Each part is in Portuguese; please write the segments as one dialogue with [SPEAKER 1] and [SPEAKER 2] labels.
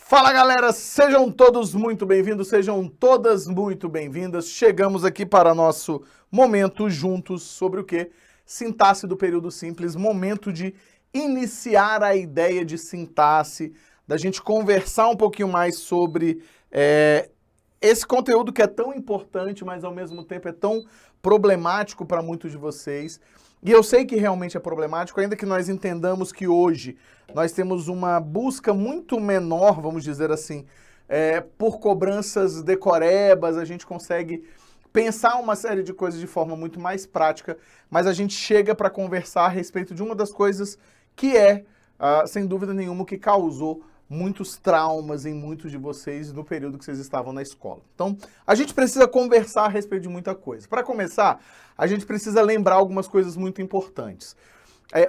[SPEAKER 1] Fala galera, sejam todos muito bem-vindos, sejam todas muito bem-vindas. Chegamos aqui para nosso momento juntos sobre o quê? Sintaxe do período simples, momento de iniciar a ideia de sintaxe, da gente conversar um pouquinho mais sobre esse conteúdo que é tão importante, mas ao mesmo tempo é tão problemático para muitos de vocês. E eu sei que realmente é problemático, ainda que nós entendamos que hoje nós temos uma busca muito menor, vamos dizer assim, por cobranças decorebas, a gente consegue pensar uma série de coisas de forma muito mais prática, mas a gente chega para conversar a respeito de uma das coisas que sem dúvida nenhuma, o que causou muitos traumas em muitos de vocês no período que vocês estavam na escola. Então, a gente precisa conversar a respeito de muita coisa. Para começar, a gente precisa lembrar algumas coisas muito importantes.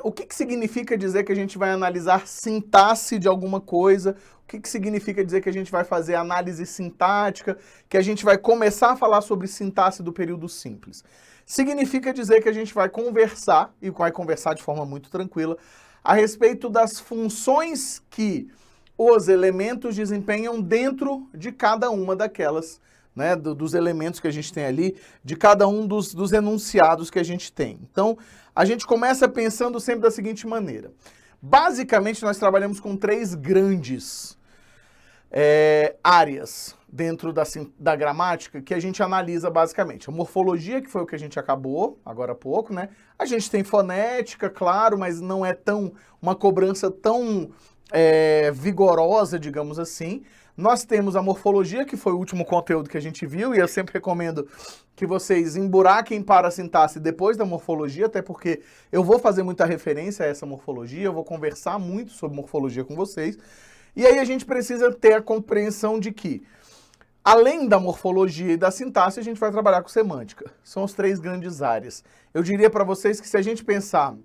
[SPEAKER 1] O que significa dizer que a gente vai analisar sintaxe de alguma coisa? O que significa dizer que a gente vai fazer análise sintática? Que a gente vai começar a falar sobre sintaxe do período simples? Significa dizer que a gente vai conversar, e vai conversar de forma muito tranquila, a respeito das funções que os elementos desempenham dentro de cada uma daquelas, né, dos elementos que a gente tem ali, de cada um dos enunciados que a gente tem. Então, a gente começa pensando sempre da seguinte maneira. Basicamente, nós trabalhamos com três grandes áreas dentro da gramática que a gente analisa basicamente. A morfologia, que foi o que a gente acabou agora há pouco, né? A gente tem fonética, claro, mas não é uma cobrança tão vigorosa, digamos assim. Nós temos a morfologia, que foi o último conteúdo que a gente viu, e eu sempre recomendo que vocês emburaquem para a sintaxe depois da morfologia, até porque eu vou fazer muita referência a essa morfologia, eu vou conversar muito sobre morfologia com vocês, e aí a gente precisa ter a compreensão de que, além da morfologia e da sintaxe, a gente vai trabalhar com semântica. São as três grandes áreas. Eu diria para vocês que se a gente pensar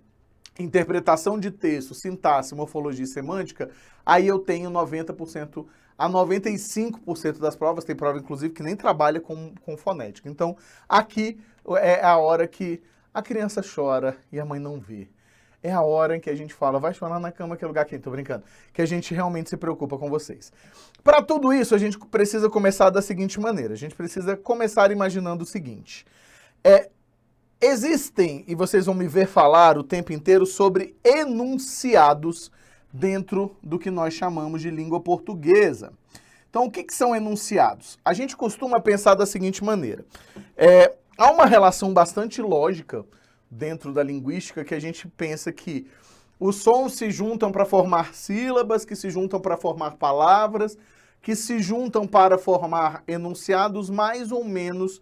[SPEAKER 1] interpretação de texto, sintaxe, morfologia e semântica, aí eu tenho 90% a 95% das provas, tem prova inclusive que nem trabalha com fonética. Então, aqui é a hora que a criança chora e a mãe não vê. É a hora em que a gente fala, vai chorar na cama, que é lugar quente, tô brincando, que a gente realmente se preocupa com vocês. Para tudo isso, a gente precisa começar da seguinte maneira, a gente precisa começar imaginando o seguinte, existem, e vocês vão me ver falar o tempo inteiro, sobre enunciados dentro do que nós chamamos de língua portuguesa. Então, o que são enunciados? A gente costuma pensar da seguinte maneira. Há uma relação bastante lógica dentro da linguística que a gente pensa que os sons se juntam para formar sílabas, que se juntam para formar palavras, que se juntam para formar enunciados mais ou menos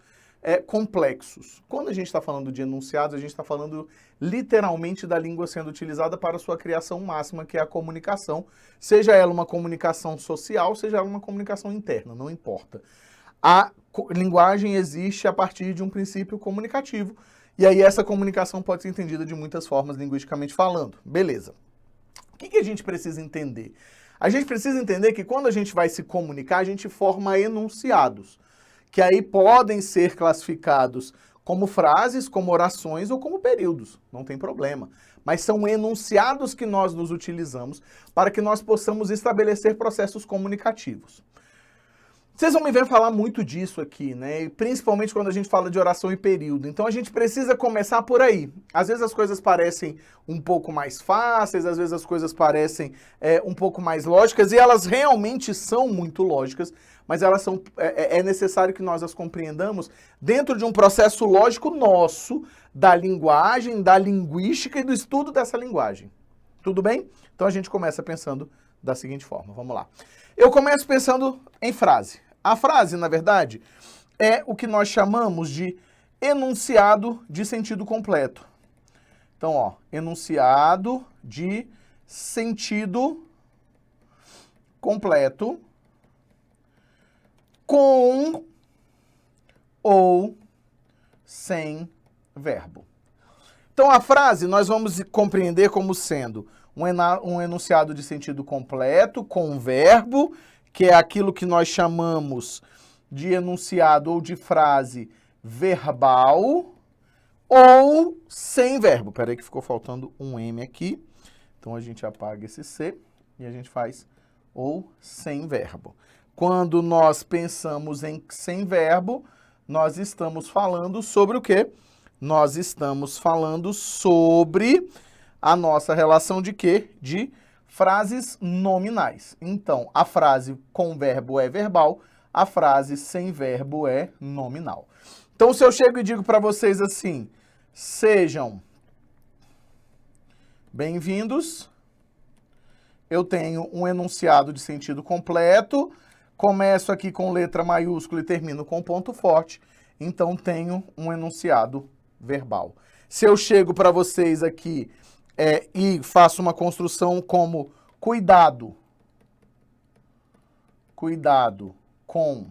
[SPEAKER 1] complexos. Quando a gente está falando de enunciados, a gente está falando literalmente da língua sendo utilizada para sua criação máxima, que é a comunicação, seja ela uma comunicação social, seja ela uma comunicação interna, não importa. A linguagem existe a partir de um princípio comunicativo, e aí essa comunicação pode ser entendida de muitas formas, linguisticamente falando. Beleza. O que a gente precisa entender? A gente precisa entender que quando a gente vai se comunicar, a gente forma enunciados, que aí podem ser classificados como frases, como orações ou como períodos, não tem problema. Mas são enunciados que nós nos utilizamos para que nós possamos estabelecer processos comunicativos. Vocês vão me ver falar muito disso aqui, né? E principalmente quando a gente fala de oração e período. Então a gente precisa começar por aí. Às vezes as coisas parecem um pouco mais fáceis, às vezes as coisas parecem um pouco mais lógicas, e elas realmente são muito lógicas, mas elas é necessário que nós as compreendamos dentro de um processo lógico nosso, da linguagem, da linguística e do estudo dessa linguagem. Tudo bem? Então a gente começa pensando da seguinte forma, vamos lá. Eu começo pensando em frase. A frase, na verdade, é o que nós chamamos de enunciado de sentido completo. Então, ó, enunciado de sentido completo com ou sem verbo. Então, a frase nós vamos compreender como sendo um enunciado de sentido completo com verbo, que é aquilo que nós chamamos de enunciado ou de frase verbal, ou sem verbo. Peraí que ficou faltando um M aqui. Então, a gente apaga esse C e a gente faz ou sem verbo. Quando nós pensamos em sem verbo, nós estamos falando sobre o quê? Nós estamos falando sobre a nossa relação de quê? De frases nominais. Então, a frase com verbo é verbal, a frase sem verbo é nominal. Então, se eu chego e digo para vocês assim, sejam bem-vindos, eu tenho um enunciado de sentido completo, começo aqui com letra maiúscula e termino com ponto forte, então tenho um enunciado verbal. Se eu chego para vocês aqui e faço uma construção como cuidado com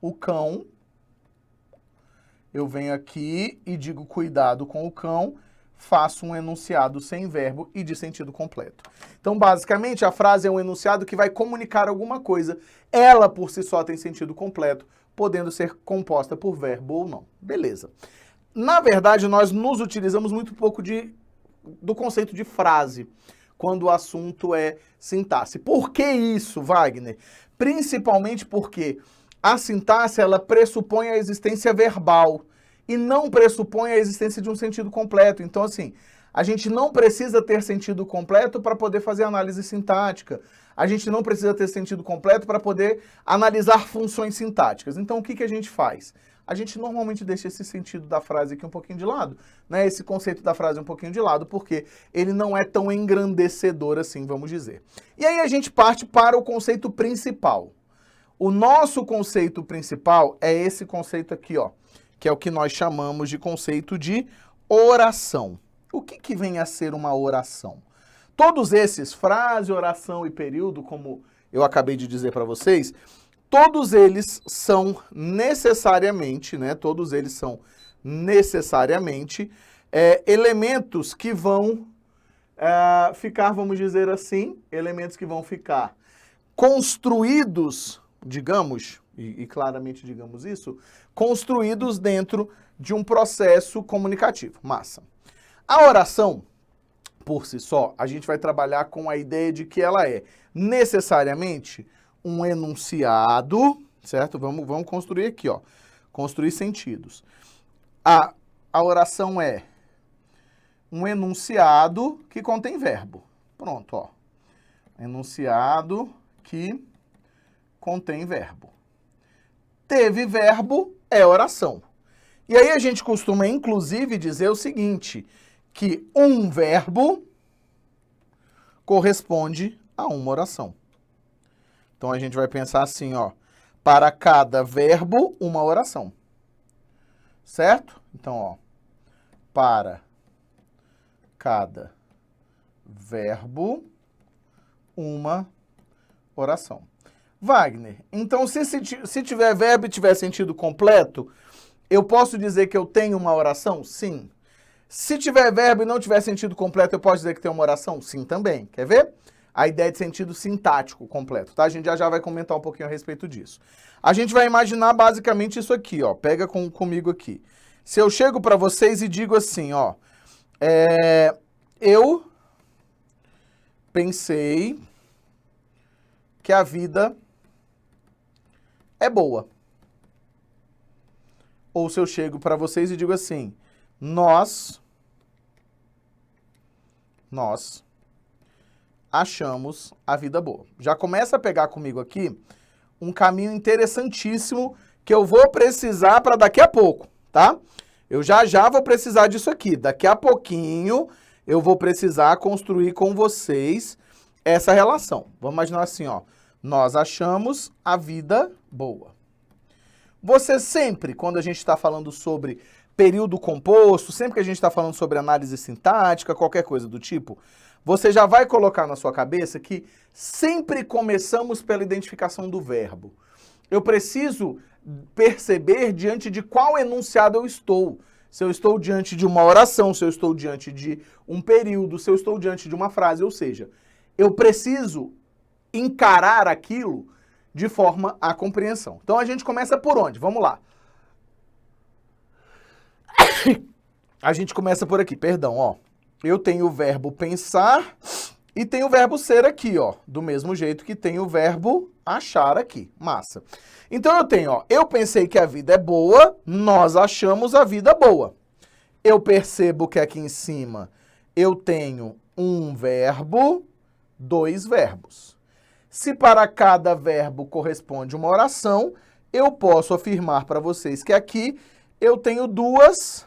[SPEAKER 1] o cão, eu venho aqui e digo cuidado com o cão, faço um enunciado sem verbo e de sentido completo. Então, basicamente, a frase é um enunciado que vai comunicar alguma coisa. Ela, por si só, tem sentido completo, podendo ser composta por verbo ou não. Beleza. Na verdade, nós nos utilizamos muito pouco do conceito de frase, quando o assunto é sintaxe. Por que isso, Wagner? Principalmente porque a sintaxe, ela pressupõe a existência verbal e não pressupõe a existência de um sentido completo. Então, assim, a gente não precisa ter sentido completo para poder fazer análise sintática. A gente não precisa ter sentido completo para poder analisar funções sintáticas. Então, o que a gente faz? A gente normalmente deixa esse sentido da frase aqui um pouquinho de lado, né? Esse conceito da frase um pouquinho de lado, porque ele não é tão engrandecedor assim, vamos dizer. E aí a gente parte para o conceito principal. O nosso conceito principal é esse conceito aqui, ó, que é o que nós chamamos de conceito de oração. O que vem a ser uma oração? Todos esses, frase, oração e período, como eu acabei de dizer para vocês, todos eles são necessariamente, né? Todos eles são necessariamente elementos que vão ficar, vamos dizer assim, elementos que vão ficar construídos, digamos, e claramente digamos isso, construídos dentro de um processo comunicativo. Massa. A oração, por si só, a gente vai trabalhar com a ideia de que ela é necessariamente um enunciado, certo? Vamos construir aqui, ó. Construir sentidos. A oração é um enunciado que contém verbo. Pronto, ó. Enunciado que contém verbo. Teve verbo, é oração. E aí a gente costuma, inclusive, dizer o seguinte, que um verbo corresponde a uma oração. Então, a gente vai pensar assim, ó, para cada verbo, uma oração. Certo? Então, ó, para cada verbo, uma oração. Wagner, então se tiver verbo e tiver sentido completo, eu posso dizer que eu tenho uma oração? Sim. Se tiver verbo e não tiver sentido completo, eu posso dizer que tem uma oração? Sim, também. Quer ver? A ideia de sentido sintático completo, tá? A gente já vai comentar um pouquinho a respeito disso. A gente vai imaginar basicamente isso aqui, ó. Pega comigo aqui. Se eu chego para vocês e digo assim, ó, eu pensei que a vida é boa. Ou se eu chego para vocês e digo assim, nós achamos a vida boa. Já começa a pegar comigo aqui um caminho interessantíssimo que eu vou precisar para daqui a pouco, tá? Eu já vou precisar disso aqui. Daqui a pouquinho eu vou precisar construir com vocês essa relação. Vamos imaginar assim, ó. Nós achamos a vida boa. Você sempre, quando a gente está falando sobre período composto, sempre que a gente está falando sobre análise sintática, qualquer coisa do tipo, você já vai colocar na sua cabeça que sempre começamos pela identificação do verbo. Eu preciso perceber diante de qual enunciado eu estou. Se eu estou diante de uma oração, se eu estou diante de um período, se eu estou diante de uma frase, ou seja, eu preciso encarar aquilo de forma à compreensão. Então a gente começa por onde? Vamos lá. A gente começa por aqui, perdão, ó. Eu tenho o verbo pensar E tem o verbo ser aqui, ó, do mesmo jeito que tem o verbo achar aqui. Massa. Então eu tenho, ó, eu pensei que a vida é boa, nós achamos a vida boa. Eu percebo que aqui em cima eu tenho um verbo, dois verbos. Se para cada verbo corresponde uma oração, eu posso afirmar para vocês que aqui eu tenho duas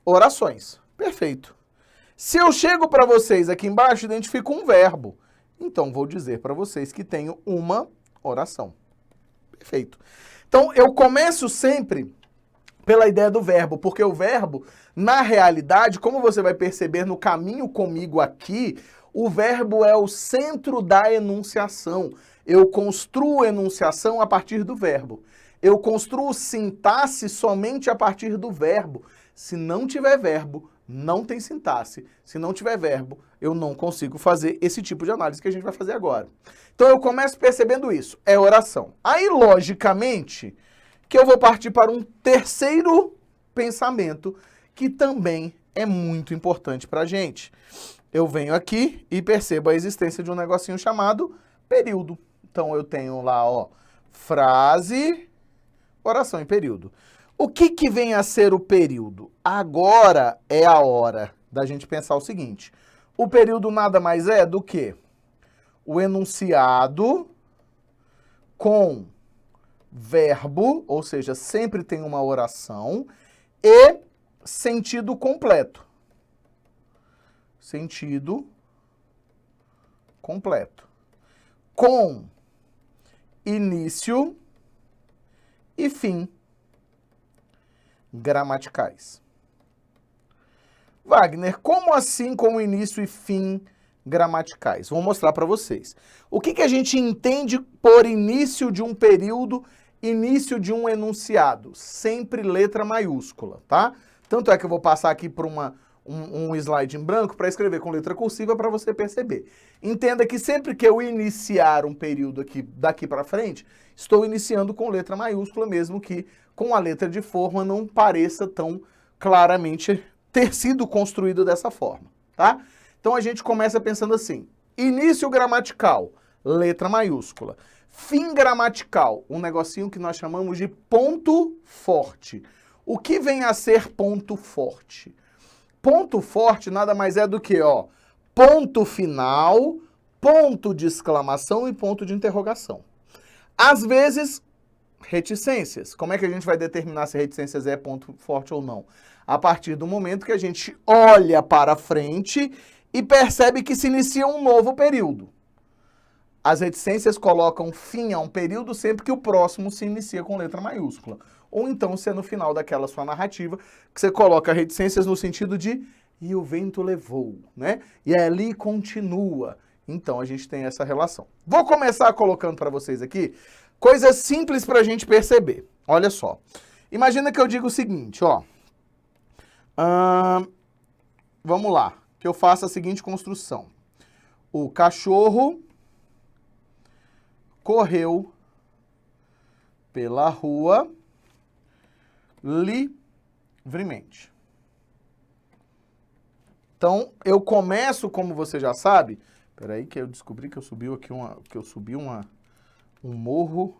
[SPEAKER 1] orações. Perfeito. Se eu chego para vocês aqui embaixo, identifico um verbo. Então, vou dizer para vocês que tenho uma oração. Perfeito. Então, eu começo sempre pela ideia do verbo, porque o verbo, na realidade, como você vai perceber no caminho comigo aqui, o verbo é o centro da enunciação. Eu construo enunciação a partir do verbo. Eu construo sintaxe somente a partir do verbo. Se não tiver verbo, não tem sintaxe. Se não tiver verbo, eu não consigo fazer esse tipo de análise que a gente vai fazer agora. Então eu começo percebendo isso, é oração. Aí, logicamente, que eu vou partir para um terceiro pensamento que também é muito importante para a gente. Eu venho aqui e percebo a existência de um negocinho chamado período. Então eu tenho lá, ó, frase, oração em período. O que vem a ser o período? Agora é a hora da gente pensar o seguinte. O período nada mais é do que o enunciado com verbo, ou seja, sempre tem uma oração, e sentido completo. Sentido completo. Com início e fim gramaticais. Wagner, como assim com início e fim gramaticais? Vou mostrar para vocês. O que a gente entende por início de um período, início de um enunciado? Sempre letra maiúscula, tá? Tanto é que eu vou passar aqui por um slide em branco para escrever com letra cursiva para você perceber. Entenda que sempre que eu iniciar um período aqui daqui para frente, estou iniciando com letra maiúscula, mesmo que com a letra de forma não pareça tão claramente ter sido construído dessa forma, tá? Então a gente começa pensando assim, início gramatical, letra maiúscula. Fim gramatical, um negocinho que nós chamamos de ponto forte. O que vem a ser ponto forte? Ponto forte nada mais é do que, ó, ponto final, ponto de exclamação e ponto de interrogação. Às vezes, reticências. Como é que a gente vai determinar se reticências é ponto forte ou não? A partir do momento que a gente olha para frente e percebe que se inicia um novo período. As reticências colocam fim a um período sempre que o próximo se inicia com letra maiúscula. Ou então, se é no final daquela sua narrativa, que você coloca reticências no sentido de e o vento levou, né? E ali continua. Então, a gente tem essa relação. Vou começar colocando para vocês aqui coisas simples para a gente perceber. Olha só. Imagina que eu digo o seguinte, ó. Vamos lá. Que eu faça a seguinte construção. O cachorro correu pela rua livremente. Então, eu começo, como você já sabe... Peraí que eu descobri que eu subi aqui um morro.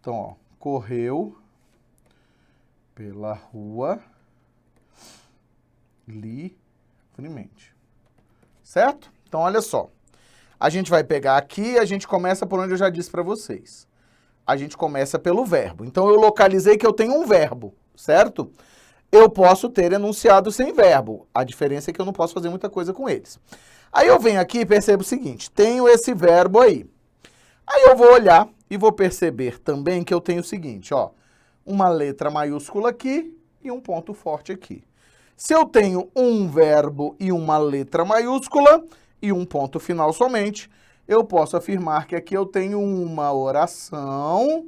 [SPEAKER 1] Então, ó, correu pela rua livremente. Certo? Então, olha só. A gente vai pegar aqui e a gente começa por onde eu já disse para vocês. A gente começa pelo verbo. Então, eu localizei que eu tenho um verbo, certo? Eu posso ter enunciado sem verbo. A diferença é que eu não posso fazer muita coisa com eles. Aí eu venho aqui e percebo o seguinte, tenho esse verbo aí. Aí eu vou olhar e vou perceber também que eu tenho o seguinte, ó, uma letra maiúscula aqui e um ponto forte aqui. Se eu tenho um verbo e uma letra maiúscula e um ponto final somente, eu posso afirmar que aqui eu tenho uma oração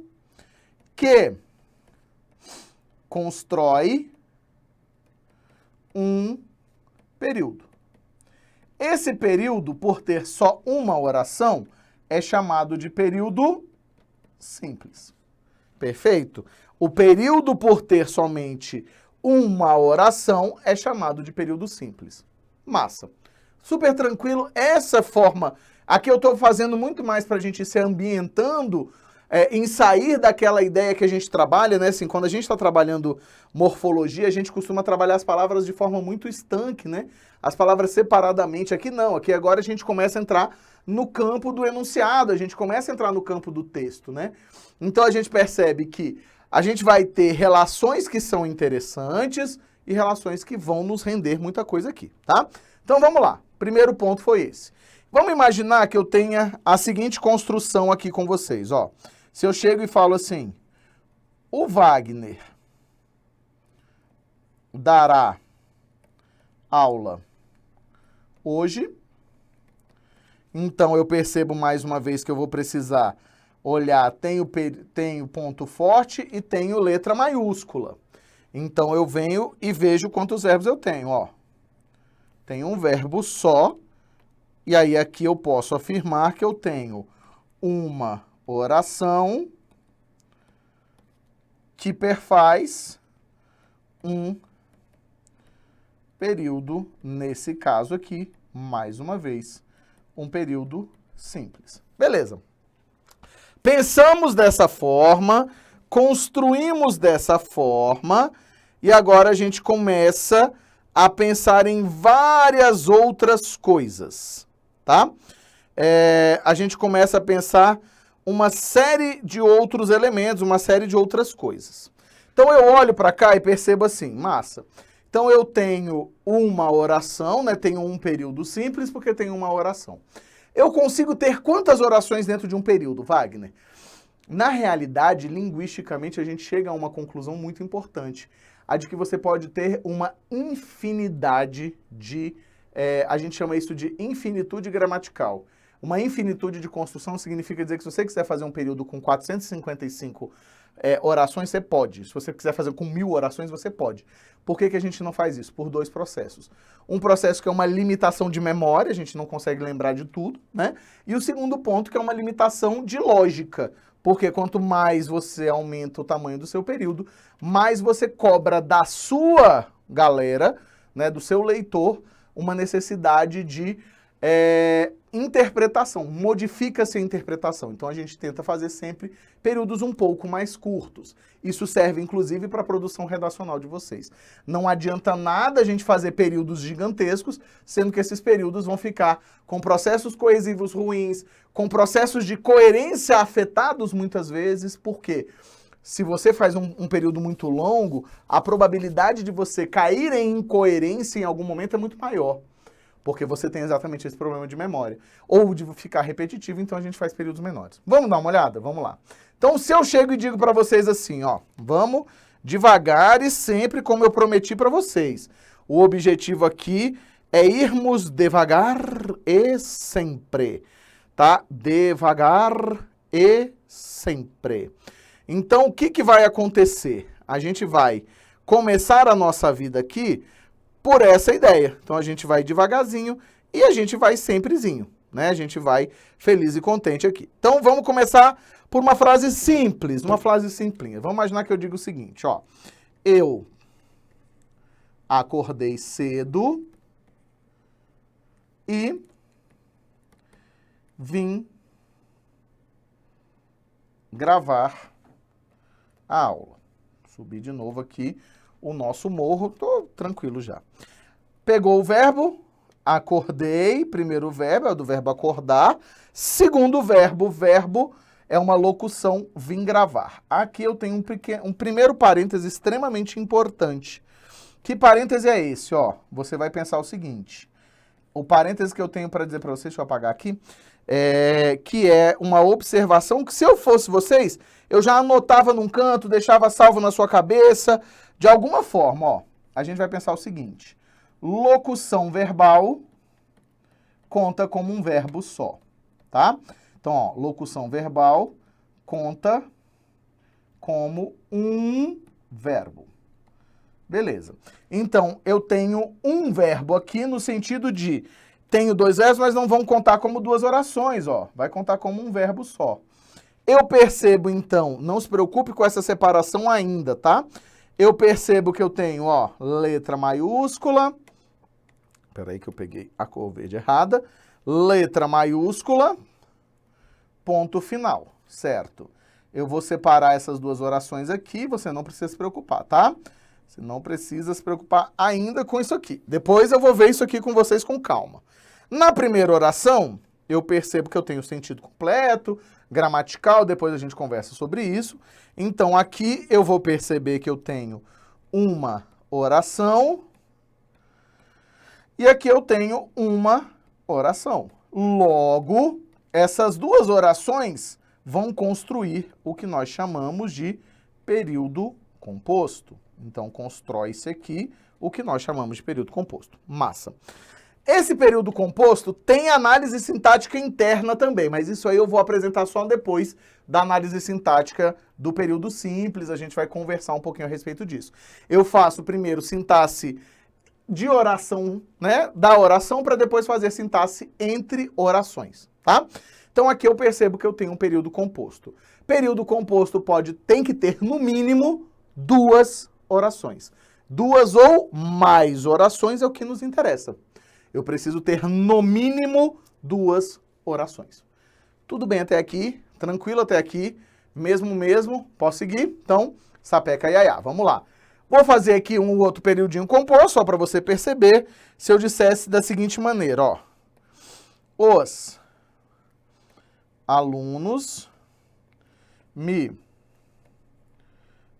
[SPEAKER 1] que constrói um período. Esse período, por ter só uma oração, é chamado de período simples. Perfeito? O período, por ter somente uma oração, é chamado de período simples. Massa. Super tranquilo. Essa forma, aqui eu estou fazendo muito mais para a gente ir se ambientando em sair daquela ideia que a gente trabalha, né? Assim, quando a gente está trabalhando morfologia, a gente costuma trabalhar as palavras de forma muito estanque, né? As palavras separadamente. Aqui não, aqui agora a gente começa a entrar no campo do enunciado, a gente começa a entrar no campo do texto, né? Então a gente percebe que a gente vai ter relações que são interessantes e relações que vão nos render muita coisa aqui, tá? Então vamos lá. Primeiro ponto foi esse. Vamos imaginar que eu tenha a seguinte construção aqui com vocês, ó. Se eu chego e falo assim, o Wagner dará aula hoje, então eu percebo mais uma vez que eu vou precisar olhar, tenho ponto forte e tenho letra maiúscula. Então eu venho e vejo quantos verbos eu tenho, ó. Tenho um verbo só, e aí aqui eu posso afirmar que eu tenho uma oração que perfaz um período, nesse caso aqui, mais uma vez, um período simples. Beleza. Pensamos dessa forma, construímos dessa forma, e agora a gente começa a pensar em várias outras coisas, tá? A gente começa a pensar uma série de outros elementos, uma série de outras coisas. Então eu olho para cá e percebo assim, massa. Então eu tenho uma oração, né? Tenho um período simples porque tenho uma oração. Eu consigo ter quantas orações dentro de um período, Wagner? Na realidade, linguisticamente, a gente chega a uma conclusão muito importante. A de que você pode ter uma infinidade de... a gente chama isso de infinitude gramatical. Uma infinitude de construção significa dizer que se você quiser fazer um período com 455 orações, você pode. Se você quiser fazer com 1000 orações, você pode. Por que que a gente não faz isso? Por dois processos. Um processo que é uma limitação de memória, a gente não consegue lembrar de tudo, né? E o segundo ponto que é uma limitação de lógica. Porque quanto mais você aumenta o tamanho do seu período, mais você cobra da sua galera, né, do seu leitor, uma necessidade de interpretação, modifica-se a interpretação. Então a gente tenta fazer sempre períodos um pouco mais curtos. Isso serve inclusive para a produção redacional de vocês. Não adianta nada a gente fazer períodos gigantescos, sendo que esses períodos vão ficar com processos coesivos ruins, com processos de coerência afetados muitas vezes, porque se você faz um período muito longo, a probabilidade de você cair em incoerência em algum momento é muito maior. Porque você tem exatamente esse problema de memória. Ou de ficar repetitivo, então a gente faz períodos menores. Vamos dar uma olhada? Vamos lá. Então, se eu chego e digo para vocês assim, ó, vamos devagar e sempre como eu prometi para vocês. O objetivo aqui é irmos devagar e sempre, tá? Devagar e sempre. Então, o que que vai acontecer? A gente vai começar a nossa vida aqui por essa ideia. Então a gente vai devagarzinho e a gente vai semprezinho, né? A gente vai feliz e contente aqui. Então vamos começar por uma frase simples, uma frase simplinha. Vamos imaginar que eu digo o seguinte, ó. Eu acordei cedo e vim gravar a aula. Subir de novo aqui o nosso morro, tô tranquilo já. Pegou o verbo, acordei, primeiro verbo é o do verbo acordar, segundo verbo, verbo é uma locução, vim gravar. Aqui eu tenho um primeiro parêntese extremamente importante. Que parêntese é esse? Ó, você vai pensar o seguinte, o parêntese que eu tenho para dizer para vocês, deixa eu apagar aqui, que é uma observação que se eu fosse vocês, eu já anotava num canto, deixava salvo na sua cabeça. De alguma forma, ó, a gente vai pensar o seguinte, locução verbal conta como um verbo só, tá? Então, ó, locução verbal conta como um verbo. Beleza. Então, eu tenho um verbo aqui no sentido de tenho dois verbos, mas não vão contar como duas orações, ó. Vai contar como um verbo só. Eu percebo, então, não se preocupe com essa separação ainda, tá? Eu percebo que eu tenho, ó, letra maiúscula, Espera aí que eu peguei a cor verde errada. Letra maiúscula, ponto final, certo? Eu vou separar essas duas orações aqui, você não precisa se preocupar, tá? Você não precisa se preocupar ainda com isso aqui. Depois eu vou ver isso aqui com vocês com calma. Na primeira oração, eu percebo que eu tenho sentido completo, gramatical, depois a gente conversa sobre isso. Então aqui eu vou perceber que eu tenho uma oração e aqui eu tenho uma oração. Logo, essas duas orações vão construir o que nós chamamos de período composto. Então, constrói-se aqui o que nós chamamos de período composto. Massa. Esse período composto tem análise sintática interna também, mas isso aí eu vou apresentar só depois da análise sintática do período simples, a gente vai conversar um pouquinho a respeito disso. Eu faço primeiro sintaxe de oração, né, da oração, para depois fazer sintaxe entre orações, tá? Então aqui eu percebo que eu tenho um período composto. Período composto tem que ter no mínimo duas orações. Duas ou mais orações é o que nos interessa. Eu preciso ter no mínimo duas orações. Tudo bem até aqui? Tranquilo até aqui? Mesmo? Posso seguir? Então, sapeca iaiá. Vamos lá. Vou fazer aqui um outro periodinho composto, só para você perceber, se eu dissesse da seguinte maneira, ó. Os alunos me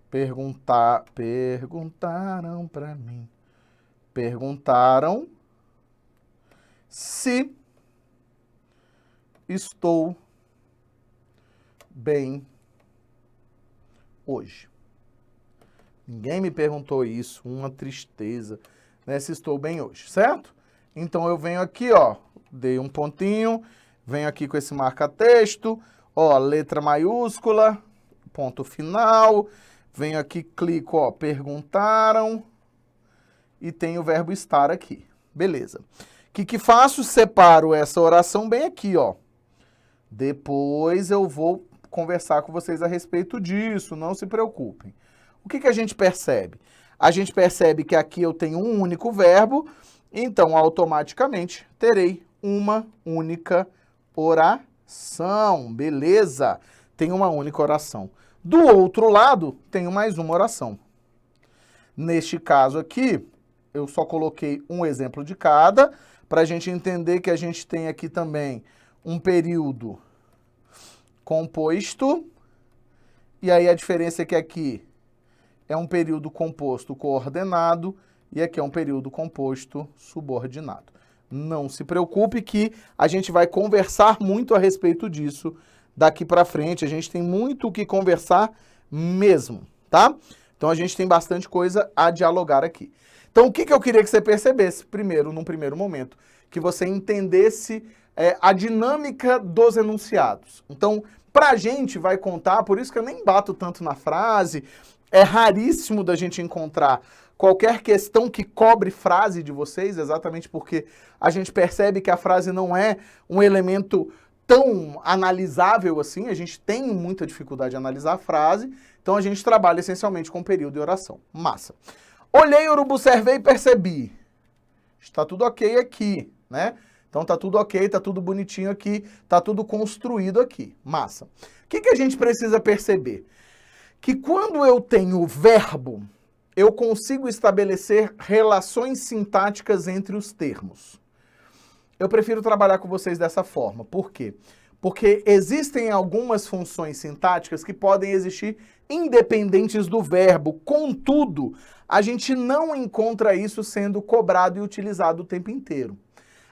[SPEAKER 1] perguntaram para mim. Perguntaram se estou bem hoje. Ninguém me perguntou isso, uma tristeza, né, se estou bem hoje, certo? Então eu venho aqui, ó, dei um pontinho, venho aqui com esse marca-texto, ó, letra maiúscula, ponto final, venho aqui, clico, ó, perguntaram e tenho o verbo estar aqui. Beleza. O que faço? Separo essa oração bem aqui, ó. Depois eu vou conversar com vocês a respeito disso, não se preocupem. O que a gente percebe? A gente percebe que aqui eu tenho um único verbo, então automaticamente terei uma única oração. Beleza? Tem uma única oração. Do outro lado, tenho mais uma oração. Neste caso aqui, eu só coloquei um exemplo de cada, para a gente entender que a gente tem aqui também um período composto, e aí a diferença é que aqui é um período composto coordenado e aqui é um período composto subordinado. Não se preocupe que a gente vai conversar muito a respeito disso daqui para frente. A gente tem muito o que conversar mesmo, tá? Então a gente tem bastante coisa a dialogar aqui. Então o que eu queria que você percebesse primeiro, num primeiro momento? Que você entendesse a dinâmica dos enunciados. Então, pra gente vai contar, por isso que eu nem bato tanto na frase. É raríssimo da gente encontrar qualquer questão que cobre frase de vocês, exatamente porque a gente percebe que a frase não é um elemento tão analisável assim, a gente tem muita dificuldade de analisar a frase, então a gente trabalha essencialmente com período e oração. Massa. Olhei, observei e percebi. Está tudo ok aqui, né? Então tá tudo ok, tá tudo bonitinho aqui, tá tudo construído aqui. Massa. O que a gente precisa perceber? Que quando eu tenho verbo, eu consigo estabelecer relações sintáticas entre os termos. Eu prefiro trabalhar com vocês dessa forma. Por quê? Porque existem algumas funções sintáticas que podem existir independentes do verbo. Contudo, a gente não encontra isso sendo cobrado e utilizado o tempo inteiro.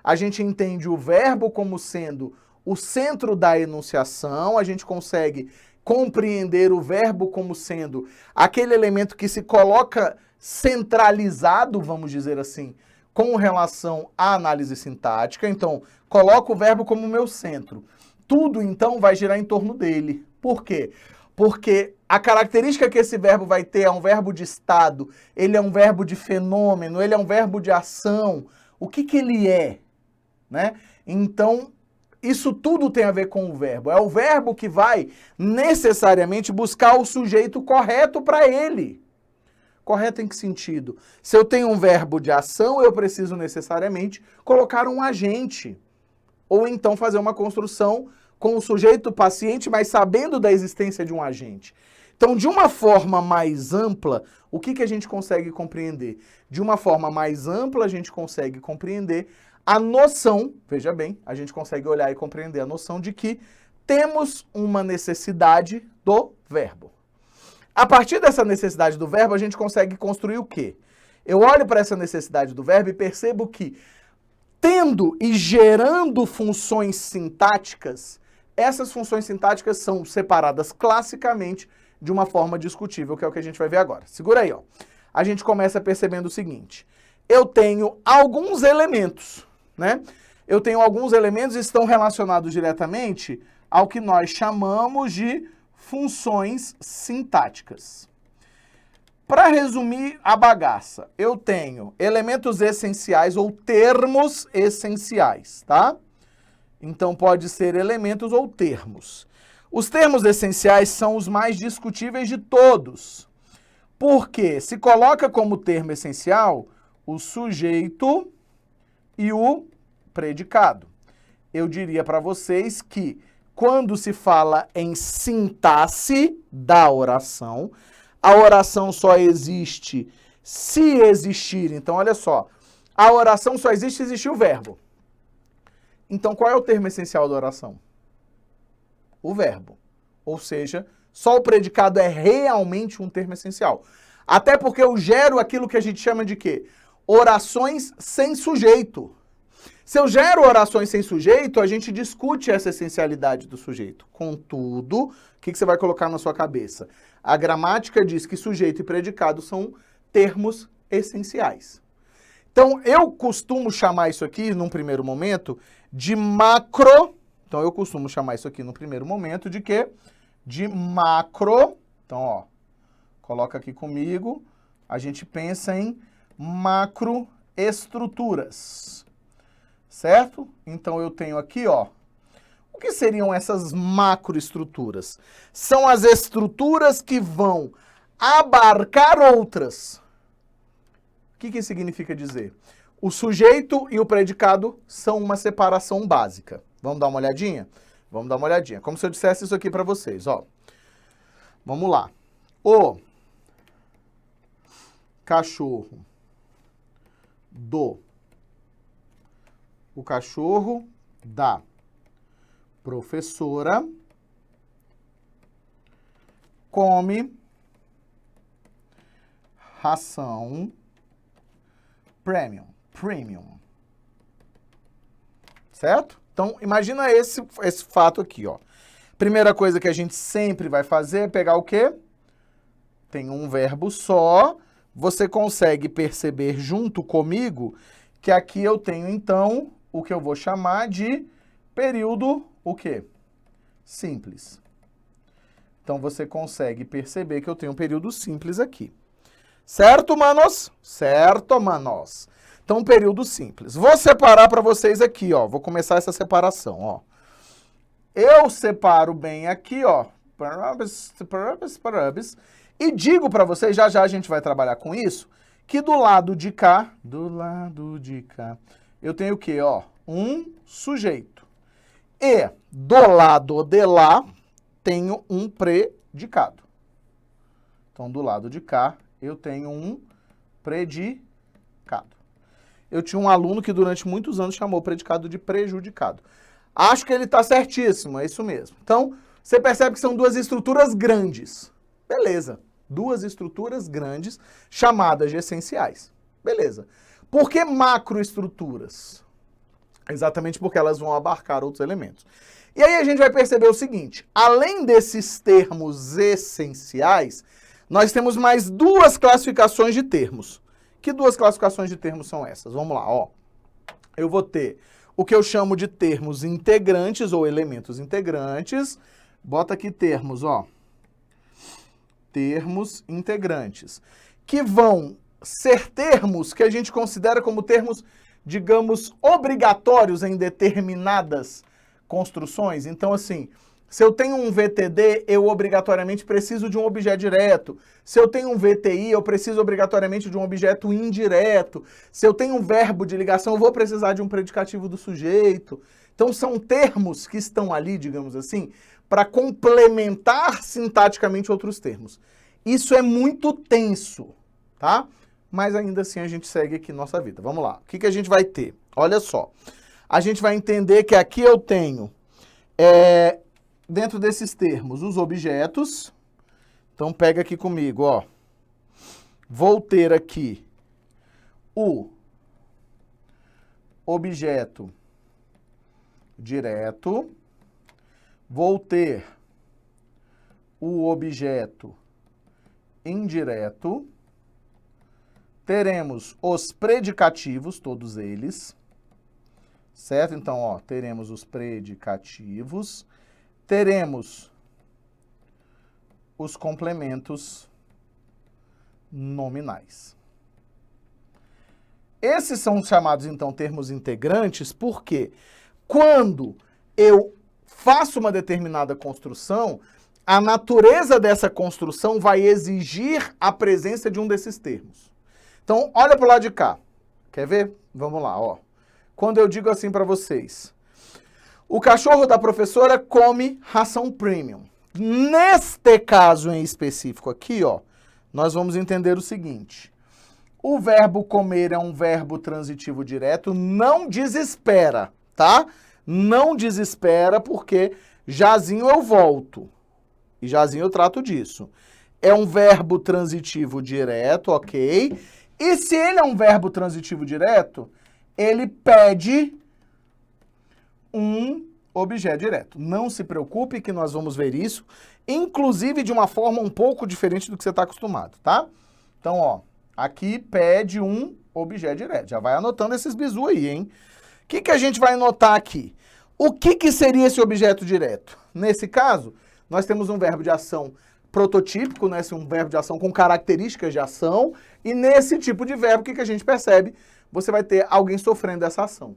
[SPEAKER 1] A gente entende o verbo como sendo o centro da enunciação, a gente consegue compreender o verbo como sendo aquele elemento que se coloca centralizado, vamos dizer assim, com relação à análise sintática. Então, coloco o verbo como meu centro. Tudo, então, vai girar em torno dele. Por quê? Porque a característica que esse verbo vai ter é um verbo de estado, ele é um verbo de fenômeno, ele é um verbo de ação. O que ele é? Né? Então, isso tudo tem a ver com o verbo. É o verbo que vai necessariamente buscar o sujeito correto para ele. Correto em que sentido? Se eu tenho um verbo de ação, eu preciso necessariamente colocar um agente. Ou então fazer uma construção com o sujeito paciente, mas sabendo da existência de um agente. Então, de uma forma mais ampla, o que a gente consegue compreender? De uma forma mais ampla, a gente consegue compreender a noção, veja bem, a gente consegue olhar e compreender a noção de que temos uma necessidade do verbo. A partir dessa necessidade do verbo, a gente consegue construir o quê? Eu olho para essa necessidade do verbo e percebo que, tendo e gerando funções sintáticas, essas funções sintáticas são separadas classicamente de uma forma discutível, que é o que a gente vai ver agora. Segura aí, ó. A gente começa percebendo o seguinte. Eu tenho alguns elementos, né? Eu tenho alguns elementos que estão relacionados diretamente ao que nós chamamos de funções sintáticas. Para resumir a bagaça, eu tenho elementos essenciais ou termos essenciais, tá? Então pode ser elementos ou termos. Os termos essenciais são os mais discutíveis de todos. Porque se coloca como termo essencial o sujeito e o predicado. Eu diria para vocês que quando se fala em sintaxe da oração, a oração só existe se existir. Então, olha só, a oração só existe se existir o verbo. Então, qual é o termo essencial da oração? O verbo. Ou seja, só o predicado é realmente um termo essencial. Até porque eu gero aquilo que a gente chama de quê? Orações sem sujeito. Se eu gero orações sem sujeito, a gente discute essa essencialidade do sujeito. Contudo, o que você vai colocar na sua cabeça? A gramática diz que sujeito e predicado são termos essenciais. Então, eu costumo chamar isso aqui, num primeiro momento, de macro. Então, eu costumo chamar isso aqui, no primeiro momento, de quê? De macro. Então, ó, coloca aqui comigo. A gente pensa em macroestruturas. Certo? Então, eu tenho aqui, ó. O que seriam essas macroestruturas? São as estruturas que vão abarcar outras. O que significa dizer? O sujeito e o predicado são uma separação básica. Vamos dar uma olhadinha? Vamos dar uma olhadinha. Como se eu dissesse isso aqui para vocês, ó. Vamos lá. O cachorro o cachorro da professora come ração premium. Certo? Então, imagina esse fato aqui, ó. Primeira coisa que a gente sempre vai fazer é pegar o quê? Tem um verbo só. Você consegue perceber junto comigo que aqui eu tenho, então, o que eu vou chamar de período, o quê? Simples. Então, você consegue perceber que eu tenho um período simples aqui. Certo, manos? Certo, manos. Então, período simples. Vou separar para vocês aqui, ó. Vou começar essa separação, ó. Eu separo bem aqui, ó. E digo para vocês, já a gente vai trabalhar com isso, que do lado de cá, eu tenho o quê, ó? Um sujeito. E do lado de lá, tenho um predicado. Então, do lado de cá, eu tenho um predicado. Eu tinha um aluno que durante muitos anos chamou o predicado de prejudicado. Acho que ele está certíssimo, é isso mesmo. Então, você percebe que são duas estruturas grandes. Beleza. Duas estruturas grandes chamadas de essenciais. Beleza. Por que macroestruturas? Exatamente porque elas vão abarcar outros elementos. E aí a gente vai perceber o seguinte, além desses termos essenciais, nós temos mais duas classificações de termos. Que duas classificações de termos são essas? Vamos lá, ó. Eu vou ter o que eu chamo de termos integrantes ou elementos integrantes. Bota aqui termos, ó. Termos integrantes, que vão ser termos que a gente considera como termos, digamos, obrigatórios em determinadas construções. Então, assim, Se eu tenho um VTD, eu obrigatoriamente preciso de um objeto direto. Se eu tenho um VTI, eu preciso obrigatoriamente de um objeto indireto. Se eu tenho um verbo de ligação, eu vou precisar de um predicativo do sujeito. Então, são termos que estão ali, digamos assim, para complementar sintaticamente outros termos. Isso é muito tenso, tá? Mas ainda assim a gente segue aqui nossa vida. Vamos lá. O que a gente vai ter? Olha só. A gente vai entender que aqui eu tenho... dentro desses termos, os objetos. Então, pega aqui comigo, ó. Vou ter aqui o objeto direto. Vou ter o objeto indireto. Teremos os predicativos, todos eles. Certo? Então, ó, teremos os predicativos. Teremos os complementos nominais. Esses são chamados, então, termos integrantes, porque quando eu faço uma determinada construção, a natureza dessa construção vai exigir a presença de um desses termos. Então, olha para o lado de cá. Quer ver? Vamos lá, ó. Quando eu digo assim para vocês... O cachorro da professora come ração premium. Neste caso em específico aqui, ó, nós vamos entender o seguinte. O verbo comer é um verbo transitivo direto, não desespera, tá? Não desespera porque jazinho eu volto. E jazinho eu trato disso. É um verbo transitivo direto, ok? E se ele é um verbo transitivo direto, ele pede... um objeto direto. Não se preocupe que nós vamos ver isso, inclusive de uma forma um pouco diferente do que você está acostumado, tá? Então, ó, aqui pede um objeto direto. Já vai anotando esses bizu aí, hein? O que a gente vai anotar aqui? O que seria esse objeto direto? Nesse caso, nós temos um verbo de ação prototípico, né? Um verbo de ação com características de ação, e nesse tipo de verbo, o que a gente percebe? Você vai ter alguém sofrendo essa ação.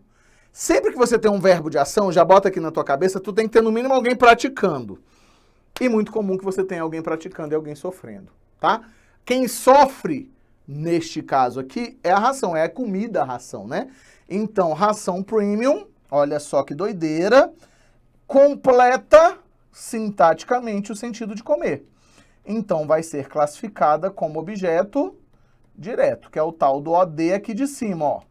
[SPEAKER 1] Sempre que você tem um verbo de ação, já bota aqui na tua cabeça, tu tem que ter no mínimo alguém praticando. E muito comum que você tenha alguém praticando e alguém sofrendo, tá? Quem sofre, neste caso aqui, é a ração, é a comida, a ração, né? Então, ração premium, olha só que doideira, completa sintaticamente o sentido de comer. Então, vai ser classificada como objeto direto, que é o tal do OD aqui de cima, ó.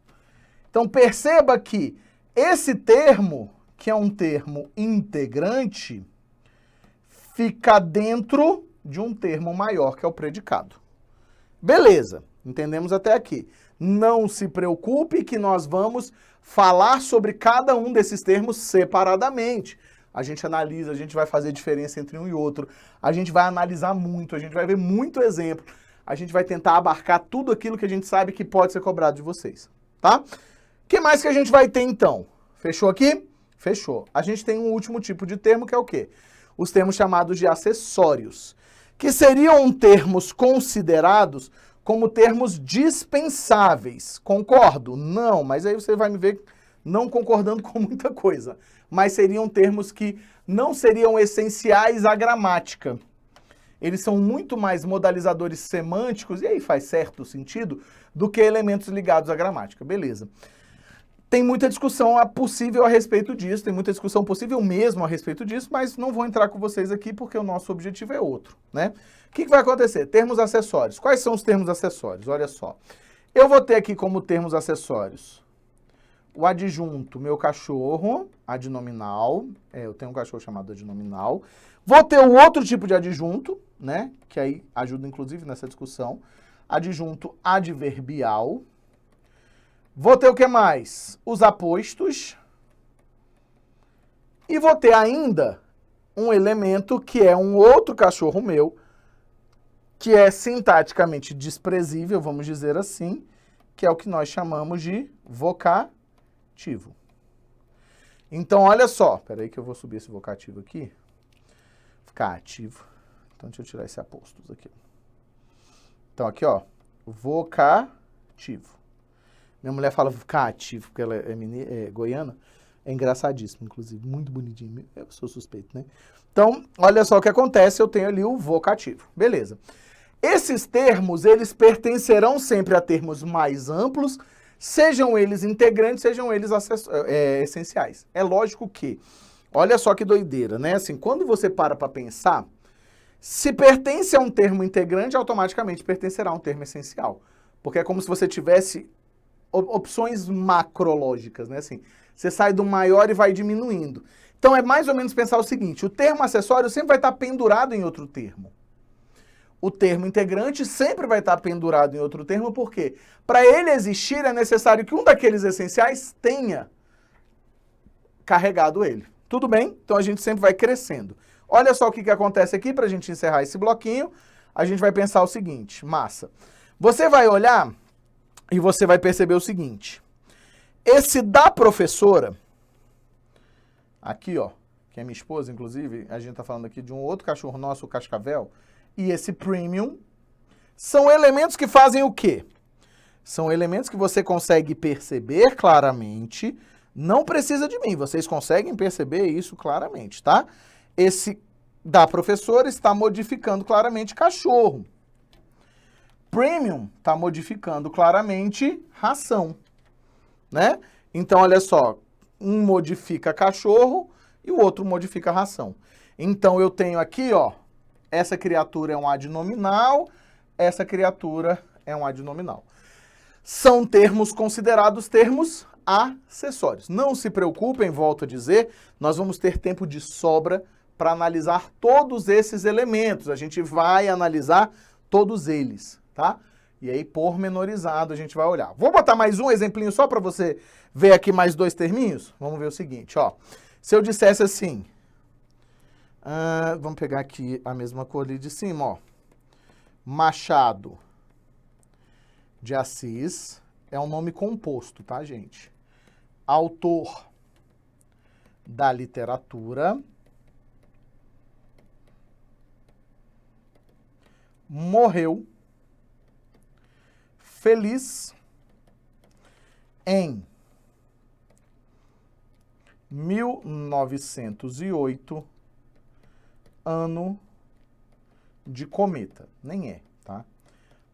[SPEAKER 1] Então, perceba que esse termo, que é um termo integrante, fica dentro de um termo maior, que é o predicado. Beleza, entendemos até aqui. Não se preocupe que nós vamos falar sobre cada um desses termos separadamente. A gente analisa, a gente vai fazer diferença entre um e outro, a gente vai analisar muito, a gente vai ver muito exemplo, a gente vai tentar abarcar tudo aquilo que a gente sabe que pode ser cobrado de vocês, tá? O que mais que a gente vai ter, então? Fechou aqui? Fechou. A gente tem um último tipo de termo, que é o quê? Os termos chamados de acessórios, que seriam termos considerados como termos dispensáveis. Concordo? Não, mas aí você vai me ver não concordando com muita coisa. Mas seriam termos que não seriam essenciais à gramática. Eles são muito mais modalizadores semânticos, e aí faz certo sentido, do que elementos ligados à gramática. Beleza. Tem muita discussão possível a respeito disso, tem muita discussão possível mesmo a respeito disso, mas não vou entrar com vocês aqui porque o nosso objetivo é outro, né? O que vai acontecer? Termos acessórios. Quais são os termos acessórios? Olha só. Eu vou ter aqui como termos acessórios o adjunto, meu cachorro, adnominal. Eu tenho um cachorro chamado adnominal. Vou ter o outro tipo de adjunto, né? Que aí ajuda inclusive nessa discussão. Adjunto adverbial. Vou ter o que mais? Os apostos. E vou ter ainda um elemento que é um outro cachorro meu, que é sintaticamente desprezível, vamos dizer assim, que é o que nós chamamos de vocativo. Então, olha só. Espera aí que eu vou subir esse vocativo aqui. Ficar ativo. Então, deixa eu tirar esse apostos aqui. Então, aqui, ó. Vocativo. Minha mulher fala vocativo, porque ela é goiana. É engraçadíssimo, inclusive, muito bonitinho. Eu sou suspeito, né? Então, olha só o que acontece, eu tenho ali o vocativo. Beleza. Esses termos, eles pertencerão sempre a termos mais amplos, sejam eles integrantes, sejam eles essenciais. É lógico que, olha só que doideira, né? Assim, quando você para pensar, se pertence a um termo integrante, automaticamente pertencerá a um termo essencial. Porque é como se você tivesse opções macrológicas, né? Assim, você sai do maior e vai diminuindo. Então é mais ou menos pensar o seguinte, o termo acessório sempre vai estar pendurado em outro termo. O termo integrante sempre vai estar pendurado em outro termo, por quê? Para ele existir é necessário que um daqueles essenciais tenha carregado ele. Tudo bem? Então a gente sempre vai crescendo. Olha só o que acontece aqui para a gente encerrar esse bloquinho. A gente vai pensar o seguinte, massa. Você vai olhar e você vai perceber o seguinte. Esse da professora, aqui ó, que é minha esposa, inclusive, a gente tá falando aqui de um outro cachorro nosso, o Cascavel, e esse Premium, são elementos que fazem o quê? São elementos que você consegue perceber claramente, não precisa de mim, vocês conseguem perceber isso claramente, tá? Esse da professora está modificando claramente cachorro. Premium está modificando claramente ração, né? Então, olha só, um modifica cachorro e o outro modifica ração. Então, eu tenho aqui, ó, essa criatura é um adnominal, essa criatura é um adnominal. São termos considerados termos acessórios. Não se preocupem, volto a dizer, nós vamos ter tempo de sobra para analisar todos esses elementos. A gente vai analisar todos eles, tá? E aí, pormenorizado, a gente vai olhar. Vou botar mais um exemplinho só para você ver aqui mais dois terminhos? Vamos ver o seguinte, ó. Se eu dissesse assim, vamos pegar aqui a mesma cor ali de cima, ó. Machado de Assis é um nome composto, tá, gente? Autor da literatura, morreu feliz em 1908, ano de cometa. Nem é, tá?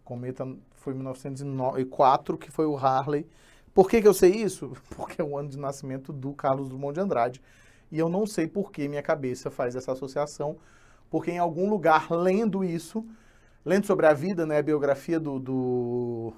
[SPEAKER 1] Cometa foi 1904, que foi o Harley. Por que eu sei isso? Porque é o ano de nascimento do Carlos Drummond de Andrade. E eu não sei por que minha cabeça faz essa associação, porque em algum lugar, lendo isso, lendo sobre a vida, né, a biografia do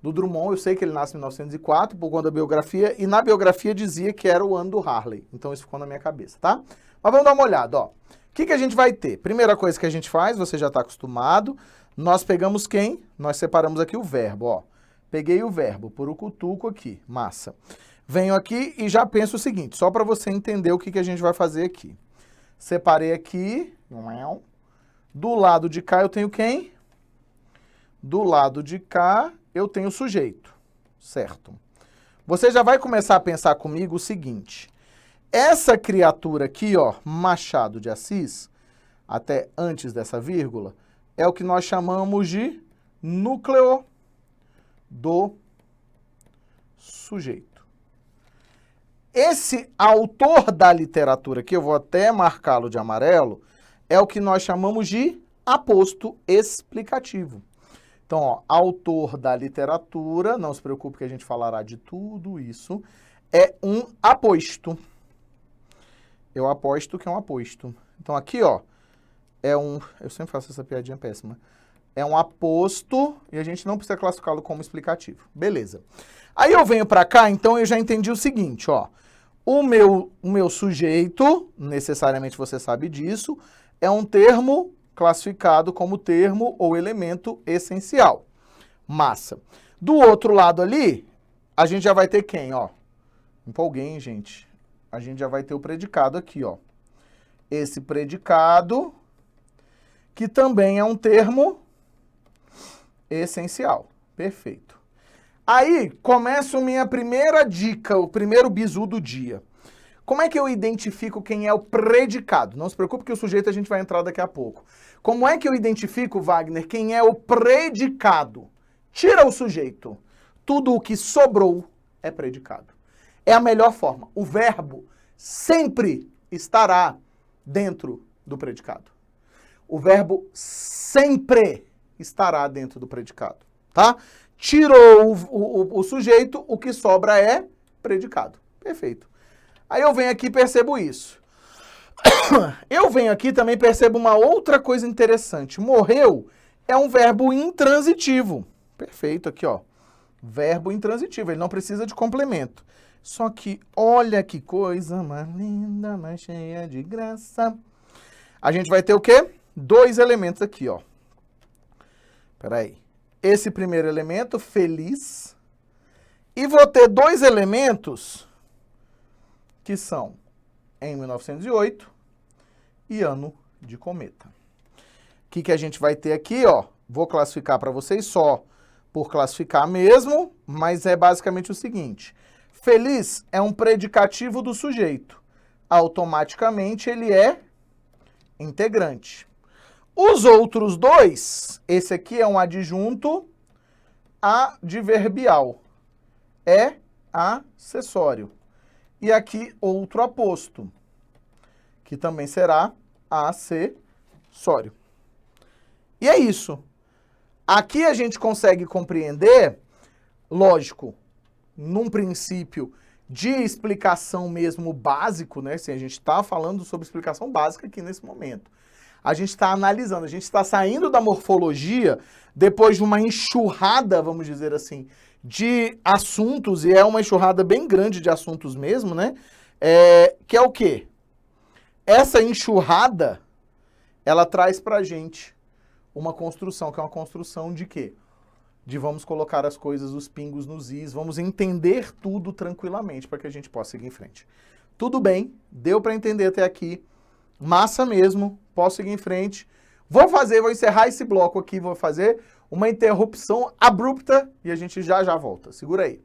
[SPEAKER 1] Drummond, eu sei que ele nasce em 1904, por conta da biografia, e na biografia dizia que era o ano do Harley. Então isso ficou na minha cabeça, tá? Mas vamos dar uma olhada, ó. O que a gente vai ter? Primeira coisa que a gente faz, você já está acostumado, nós pegamos quem? Nós separamos aqui o verbo, ó. Peguei o verbo, purucutuco aqui, massa. Venho aqui e já penso o seguinte, só para você entender o que a gente vai fazer aqui. Separei aqui, do lado de cá eu tenho quem? Do lado de cá eu tenho o sujeito, certo? Você já vai começar a pensar comigo o seguinte, essa criatura aqui, ó, Machado de Assis, até antes dessa vírgula, é o que nós chamamos de núcleo do sujeito. Esse autor da literatura aqui, eu vou até marcá-lo de amarelo, é o que nós chamamos de aposto explicativo. Então, ó, autor da literatura, não se preocupe que a gente falará de tudo isso, é um aposto. Eu aposto que é um aposto. Então, aqui, ó, é um... Eu sempre faço essa piadinha péssima. É um aposto e a gente não precisa classificá-lo como explicativo. Beleza. Aí eu venho para cá, então eu já entendi o seguinte, ó. O meu sujeito, necessariamente você sabe disso, é um termo classificado como termo ou elemento essencial. Massa. Do outro lado ali, a gente já vai ter quem, ó? Empolguei, hein, gente? A gente já vai ter o predicado aqui, ó. Esse predicado, que também é um termo essencial. Perfeito. Aí, começa a minha primeira dica, o primeiro bizu do dia. Como é que eu identifico quem é o predicado? Não se preocupe que o sujeito a gente vai entrar daqui a pouco. Como é que eu identifico, Wagner, quem é o predicado? Tira o sujeito. Tudo o que sobrou é predicado. É a melhor forma. O verbo sempre estará dentro do predicado. O verbo sempre estará dentro do predicado, tá? Tirou o sujeito, o que sobra é predicado. Perfeito. Aí eu venho aqui e percebo isso. Eu venho aqui e também percebo uma outra coisa interessante. Morreu é um verbo intransitivo. Perfeito, aqui ó. Verbo intransitivo, ele não precisa de complemento. Só que olha que coisa mais linda, mais cheia de graça. A gente vai ter o quê? 2 elementos aqui, ó. Peraí. Esse primeiro elemento, feliz. E vou ter 2 elementos que são em 1908 e ano de cometa. O que a gente vai ter aqui, ó? Vou classificar para vocês só por classificar mesmo, mas é basicamente o seguinte. Feliz é um predicativo do sujeito. Automaticamente ele é integrante. Os outros 2, esse aqui é um adjunto adverbial. É acessório. E aqui outro aposto, que também será acessório. E é isso. Aqui a gente consegue compreender, lógico, num princípio de explicação mesmo básico, né? Assim, a gente está falando sobre explicação básica aqui nesse momento. A gente está analisando, a gente está saindo da morfologia depois de uma enxurrada, vamos dizer assim, de assuntos, e é uma enxurrada bem grande de assuntos mesmo, né? Que é o quê? Essa enxurrada, ela traz pra gente uma construção, que é uma construção de quê? De vamos colocar as coisas, os pingos nos is, vamos entender tudo tranquilamente para que a gente possa seguir em frente. Tudo bem, deu para entender até aqui, massa mesmo, posso seguir em frente. Vou encerrar esse bloco aqui, vou fazer uma interrupção abrupta e a gente já volta. Segura aí.